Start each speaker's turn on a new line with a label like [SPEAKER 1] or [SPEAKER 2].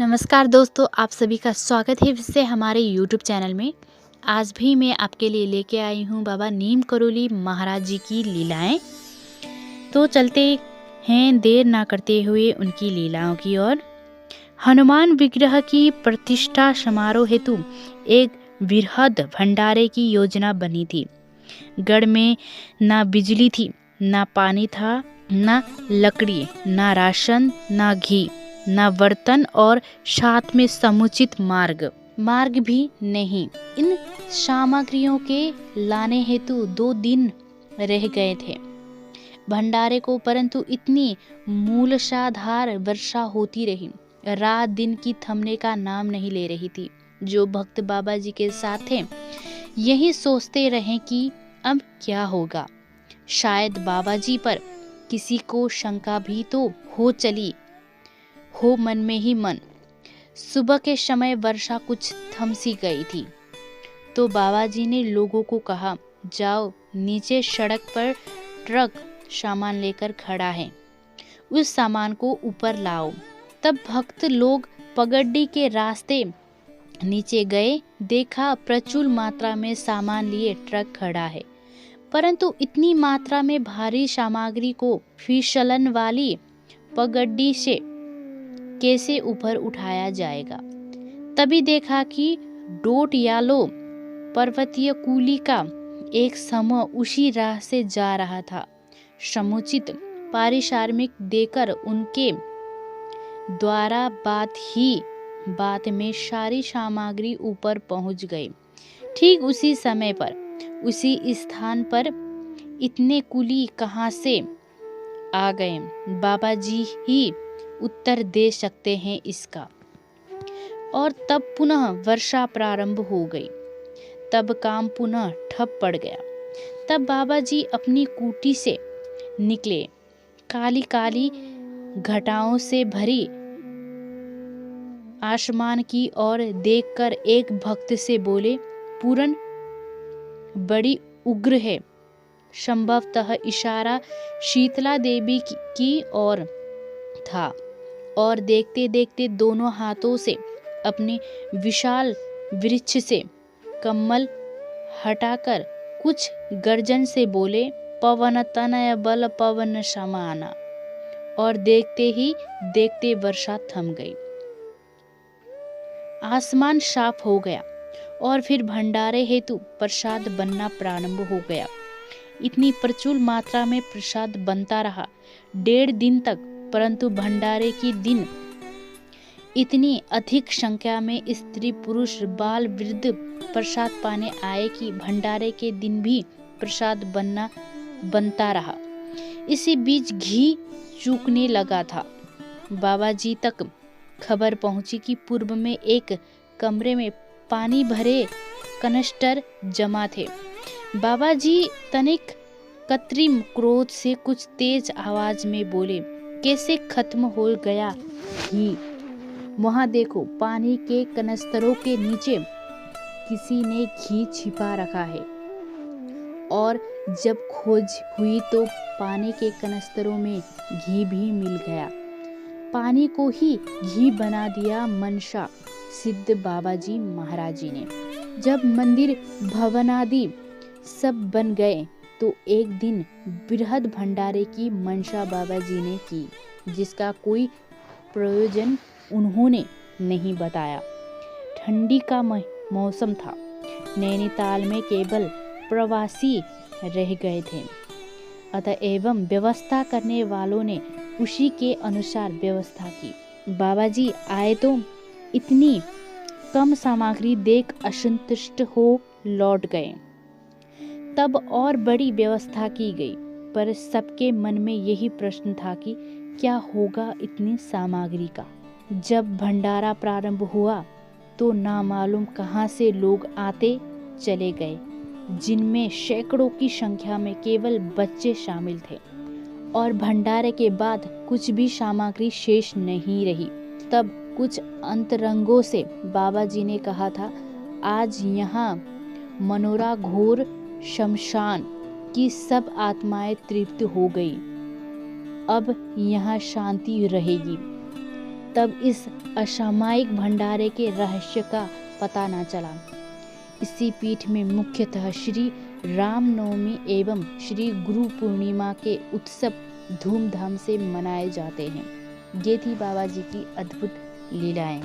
[SPEAKER 1] नमस्कार दोस्तों, आप सभी का स्वागत है फिर से हमारे यूट्यूब चैनल में। आज भी मैं आपके लिए लेके आई हूँ बाबा नीम करोली महाराज जी की लीलाएं। तो चलते हैं देर ना करते हुए उनकी लीलाओं की ओर। हनुमान विग्रह की प्रतिष्ठा समारोह हेतु एक बृहद भंडारे की योजना बनी थी। गढ़ में ना बिजली थी, ना पानी था, ना लकड़ी, ना राशन, ना घी, ना बर्तन और साथ में समुचित मार्ग भी नहीं। इन सामग्रियों के लाने हेतु 2 दिन रह गए थे भंडारे को, परंतु इतनी मूलसाधार वर्षा होती रही, रात दिन की थमने का नाम नहीं ले रही थी। जो भक्त बाबा जी के साथ थे यही सोचते रहे कि अब क्या होगा। शायद बाबा जी पर किसी को शंका भी तो हो चली हो मन में ही मन। सुबह के समय वर्षा कुछ थम सी गई थी तो बाबा जी ने लोगों को कहा, जाओ नीचे सड़क पर ट्रक सामान लेकर खड़ा है, उस सामान को ऊपर लाओ। तब भक्त लोग पगड्डी के रास्ते नीचे गए, देखा प्रचुर मात्रा में सामान लिए ट्रक खड़ा है, परंतु इतनी मात्रा में भारी सामग्री को फिसलन वाली पगड्डी से कैसे ऊपर उठाया जाएगा। तभी देखा कि डोट यालो पर्वतीय कुली का एक समूह उसी राह से जा रहा था। समुचित पारिश्रमिक देकर उनके द्वारा बात में सारी सामग्री ऊपर पहुंच गई। ठीक उसी समय पर उसी स्थान पर इतने कुली कहां से आ गए, बाबा जी ही उत्तर दे सकते हैं इसका। और तब पुनः वर्षा प्रारंभ हो गई। तब काम पुनः ठप पड़ गया। तब बाबा जी अपनी कुटी से निकले, काली काली घटाओं से भरी आसमान की ओर देखकर एक भक्त से बोले, पूरन बड़ी उग्र है। संभवतः इशारा शीतला देवी की ओर था और देखते देखते दोनों हाथों से अपने विशाल वृक्ष से कम्मल हटाकर कुछ गर्जन से बोले, पवन तनय बल पवन समाना। और देखते ही देखते वर्षा थम गई। आसमान साफ हो गया और फिर भंडारे हेतु प्रसाद बनना प्रारंभ हो गया। इतनी प्रचुर मात्रा में प्रसाद बनता रहा 1.5 दिन तक, परंतु भंडारे की दिन इतनी अधिक संख्या में स्त्री पुरुष बाल वृद्ध प्रसाद पाने आए कि भंडारे के दिन भी प्रसाद बनता रहा। इसी बीच घी चूकने लगा था। बाबा जी तक खबर पहुंची कि पूर्व में एक कमरे में पानी भरे कनस्टर जमा थे। बाबा जी तनिक कृत्रिम क्रोध से कुछ तेज आवाज में बोले, कैसे खत्म हो गया घी? वहां देखो, पानी के कनस्तरों के नीचे किसी ने घी छिपा रखा है। और जब खोज हुई तो पानी के कनस्तरों में घी भी मिल गया। पानी को ही घी बना दिया मनसा सिद्ध बाबा जी महाराज जी ने। जब मंदिर भवन आदि सब बन गए तो एक दिन बृहद भंडारे की मनसा बाबा जी ने की, जिसका कोई प्रयोजन उन्होंने नहीं बताया। ठंडी का मौसम था। नैनीताल में केवल प्रवासी रह गए थे, अतः एवं व्यवस्था करने वालों ने उसी के अनुसार व्यवस्था की। बाबा जी आए तो इतनी कम सामग्री देख असंतुष्ट हो लौट गए। तब और बड़ी व्यवस्था की गई, पर सबके मन में यही प्रश्न था कि क्या होगा इतनी सामग्री का। जब भंडारा प्रारंभ हुआ तो नामालूम कहां से लोग आते चले गए, जिनमें सैकड़ों की संख्या में केवल बच्चे शामिल थे। और भंडारे के बाद कुछ भी सामग्री शेष नहीं रही। तब कुछ अंतरंगों से बाबा जी ने कहा था, आज यहाँ मनोरा घोर शमशान की सब आत्माएं तृप्त हो गई, अब यहाँ शांति रहेगी। तब इस असामयिक भंडारे के रहस्य का पता न चला। इसी पीठ में मुख्यतः श्री रामनवमी एवं श्री गुरु पूर्णिमा के उत्सव धूमधाम से मनाए जाते हैं। ये थी बाबा जी की अद्भुत लीलाएं।